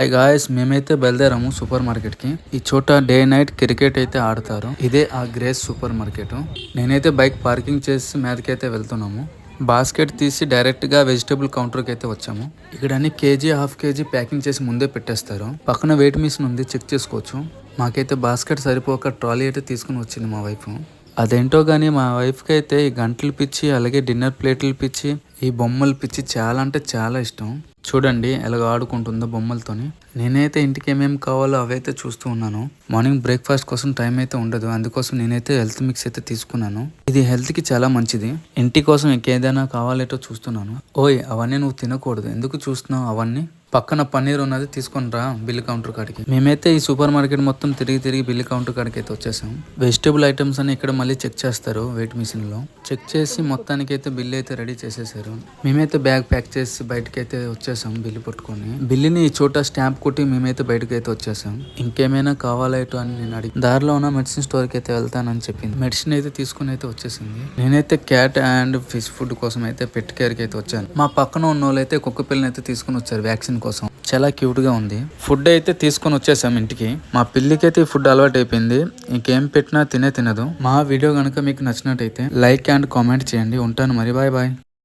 Hi guys, మేమైతే బయలుదేరాము super market కి. ఈ చోట డే నైట్ క్రికెట్ అయితే ఆడతారు. ఇదే ఆ గ్రేస్ సూపర్ మార్కెట్. నేనైతే బైక్ పార్కింగ్ చేసి మీదకైతే వెళ్తున్నాము. బాస్కెట్ తీసి డైరెక్ట్ గా వెజిటబుల్ కౌంటర్ కి అయితే వచ్చాము. ఇక్కడ అన్ని కేజీ హాఫ్ కేజీ ప్యాకింగ్ చేసి ముందే పెట్టేస్తారు. పక్కన వెయిట్ మిషన్ ఉంది, చెక్ చేసుకోవచ్చు. మాకైతే బాస్కెట్ సరిపోక ట్రాలీ అయితే తీసుకుని వచ్చింది మా వైఫ్. అదేంటో గానీ మా వైఫ్కి అయితే ఈ గంటలు పిచ్చి, అలాగే డిన్నర్ ప్లేట్లు పిచ్చి, ఈ బొమ్మలు పిచ్చి చాలా అంటే చాలా ఇష్టం. చూడండి ఎలాగ ఆడుకుంటుందో బొమ్మలతోని. నేనైతే ఇంటికి ఏమేమి కావాలో అవైతే చూస్తూ ఉన్నాను. మార్నింగ్ బ్రేక్ఫాస్ట్ కోసం టైం అయితే ఉండదు, అందుకోసం నేనైతే హెల్త్ మిక్స్ అయితే తీసుకున్నాను. ఇది హెల్త్ కి చాలా మంచిది. ఇంటి కోసం ఇంకేదైనా కావాలేటో చూస్తున్నాను. ఓయ్, అవన్నీ నువ్వు తినకూడదు, ఎందుకు చూస్తున్నావు అవన్నీ? పక్కన పన్నీర్ ఉన్నది, తీసుకొని రా బిల్ కౌంటర్ కాడికి. మేమైతే ఈ సూపర్ మార్కెట్ మొత్తం తిరిగి బిల్ కౌంటర్ కాడికి అయితే వచ్చేసాం. వెజిటబుల్ ఐటమ్స్ అని ఇక్కడ మళ్ళీ చెక్ చేస్తారు వెయిట్ మిషన్ లో. చెక్ చేసి మొత్తానికి అయితే బిల్ అయితే రెడీ చేసేసారు. మేమైతే బ్యాగ్ ప్యాక్ చేసి బయటకి అయితే వచ్చేసాం బిల్లు పట్టుకొని. బిల్లుని ఈ చోట స్టాంప్ కొట్టి మేమైతే బయటకి అయితే వచ్చేసాం. ఇంకేమైనా కావాలేటో అని నేను అడిగి, దారిలో ఉన్న మెడిసిన్ స్టోర్ కి అయితే వెళ్తానని చెప్పింది. మెడిసిన్ అయితే తీసుకుని అయితే వచ్చేసింది. నేనైతే క్యాట్ అండ్ ఫిష్ ఫుడ్ కోసం అయితే పెట్ కేర్ కి అయితే వచ్చాను. మా పక్కన ఉన్న వాళ్ళు అయితే కుక్క పిల్లని అయితే తీసుకుని వచ్చారు వ్యాక్సిన్ కోసం. చాలా క్యూట్ గా ఉంది. ఫుడ్ అయితే తీసుకొని వచ్చేసాం ఇంటికి. మా పిల్లికి అయితే ఈ ఫుడ్ అలవాటు అయిపోయింది, ఇంకేం పెట్టినా తినదు. మా వీడియో కనుక మీకు నచ్చినట్టయితే లైక్ అండ్ కామెంట్ చేయండి. ఉంటాను మరి, బాయ్ బాయ్.